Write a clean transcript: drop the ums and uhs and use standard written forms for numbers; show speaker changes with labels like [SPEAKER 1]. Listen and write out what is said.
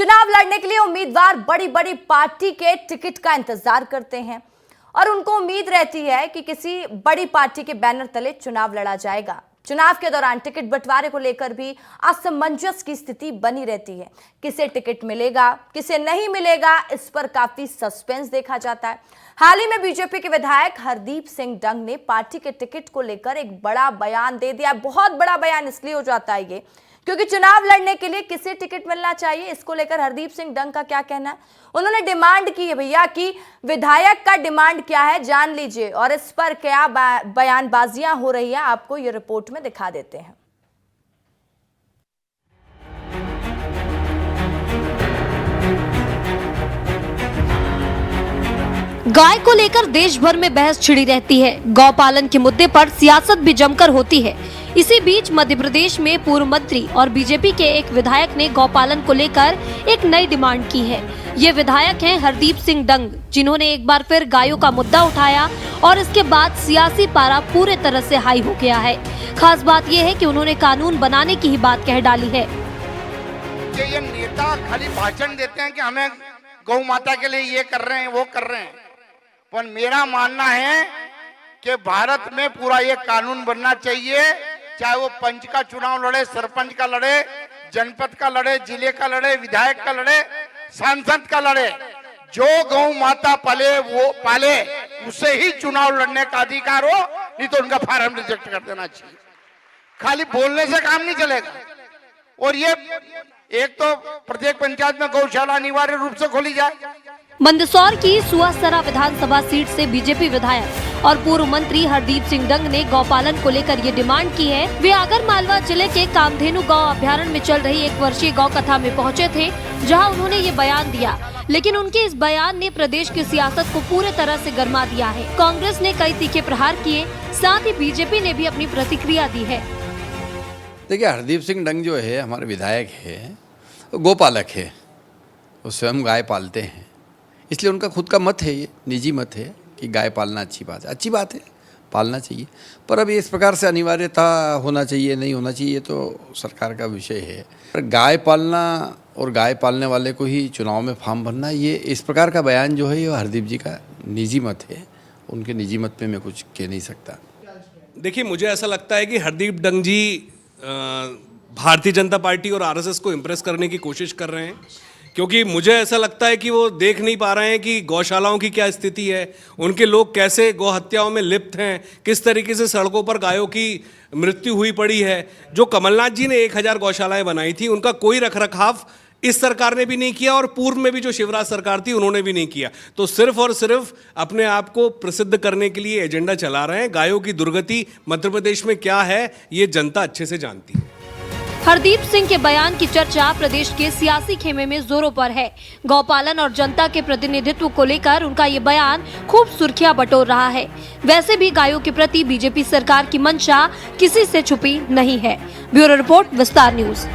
[SPEAKER 1] चुनाव लड़ने के लिए उम्मीदवार बड़ी बड़ी पार्टी के टिकट का इंतजार करते हैं और उनको उम्मीद रहती है कि किसी बड़ी पार्टी के बैनर तले चुनाव लड़ा जाएगा। चुनाव के दौरान टिकट बंटवारे को लेकर भी असमंजस की स्थिति बनी रहती है। किसे टिकट मिलेगा, किसे नहीं मिलेगा, इस पर काफी सस्पेंस देखा जाता है। हाल ही में बीजेपी के विधायक हरदीप सिंह डंग ने पार्टी के टिकट को लेकर एक बड़ा बयान दे दिया। बहुत बड़ा बयान इसलिए हो जाता है ये क्योंकि चुनाव लड़ने के लिए किसे टिकट मिलना चाहिए, इसको लेकर हरदीप सिंह डंग का क्या कहना है। उन्होंने डिमांड की है भैया कि विधायक का डिमांड क्या है जान लीजिए और इस पर क्या बयानबाजियां हो रही है आपको ये रिपोर्ट में दिखा देते हैं।
[SPEAKER 2] गाय को लेकर देश भर में बहस छिड़ी रहती है। गौपालन के मुद्दे पर सियासत भी जमकर होती है। इसी बीच मध्य प्रदेश में पूर्व मंत्री और बीजेपी के एक विधायक ने गौपालन को लेकर एक नई डिमांड की है। ये विधायक हैं हरदीप सिंह डंग, जिन्होंने एक बार फिर गायों का मुद्दा उठाया और इसके बाद सियासी पारा पूरे तरह से हाई हो गया है। खास बात यह है कि उन्होंने कानून बनाने की ही बात कह डाली है।
[SPEAKER 3] ये नेता खाली भाषण देते हैं कि हमें गौ माता के लिए ये कर रहे हैं, वो कर रहे हैं, पर मेरा मानना है कि भारत में पूरा ये कानून बनना चाहिए। चाहे वो पंच का चुनाव लड़े, सरपंच का लड़े, जनपद का लड़े, जिले का लड़े, विधायक का लड़े, सांसद का लड़े, जो गौ माता पाले वो पाले उसे ही चुनाव लड़ने का अधिकार हो, नहीं तो उनका फार्म रिजेक्ट कर देना चाहिए। खाली बोलने से काम नहीं चलेगा। और ये एक तो प्रत्येक पंचायत में गौशाला अनिवार्य रूप से खोली जाए।
[SPEAKER 2] मंदसौर की सुहासरा विधानसभा सीट से बीजेपी विधायक और पूर्व मंत्री हरदीप सिंह डंग ने गौपालन को लेकर ये डिमांड की है। वे आगरमालवा जिले के कामधेनु गौ अभ्यारण्य में चल रही 1 वर्षीय गौ कथा में पहुंचे थे, जहां उन्होंने ये बयान दिया। लेकिन उनके इस बयान ने प्रदेश की सियासत को पूरे तरह से गरमा दिया है। कांग्रेस ने कई तीखे प्रहार किए, साथ ही बीजेपी ने भी अपनी प्रतिक्रिया दी है।
[SPEAKER 4] देखिए, हरदीप सिंह डंग जो है हमारे विधायक है, गोपालक है, वो स्वयं गाय पालते हैं, इसलिए उनका खुद का मत है, ये निजी मत है कि गाय पालना अच्छी बात है, पालना चाहिए। पर अब इस प्रकार से अनिवार्यता होना चाहिए, नहीं होना चाहिए, ये तो सरकार का विषय है। पर गाय पालना और गाय पालने वाले को ही चुनाव में फॉर्म भरना, ये इस प्रकार का बयान जो है ये हरदीप जी का निजी मत है। उनके निजी मत पे मैं कुछ कह नहीं सकता।
[SPEAKER 5] देखिए, मुझे ऐसा लगता है कि हरदीप डंग जी भारतीय जनता पार्टी और आरएसएस को इम्प्रेस करने की कोशिश कर रहे हैं, क्योंकि मुझे ऐसा लगता है कि वो देख नहीं पा रहे हैं कि गौशालाओं की क्या स्थिति है, उनके लोग कैसे गौ हत्याओं में लिप्त हैं, किस तरीके से सड़कों पर गायों की मृत्यु हुई पड़ी है। जो कमलनाथ जी ने 1000 गौशालाएं बनाई थी, उनका कोई रखरखाव इस सरकार ने भी नहीं किया और पूर्व में भी जो शिवराज सरकार थी उन्होंने भी नहीं किया। तो सिर्फ और सिर्फ अपने आप को प्रसिद्ध करने के लिए एजेंडा चला रहे हैं। गायों की दुर्गति मध्य प्रदेश में क्या है ये जनता अच्छे से जानती है।
[SPEAKER 2] हरदीप सिंह के बयान की चर्चा प्रदेश के सियासी खेमे में जोरों पर है। गौपालन और जनता के प्रतिनिधित्व को लेकर उनका ये बयान खूब सुर्खियां बटोर रहा है। वैसे भी गायों के प्रति बीजेपी सरकार की मंशा किसी से छुपी नहीं है। ब्यूरो रिपोर्ट, विस्तार न्यूज।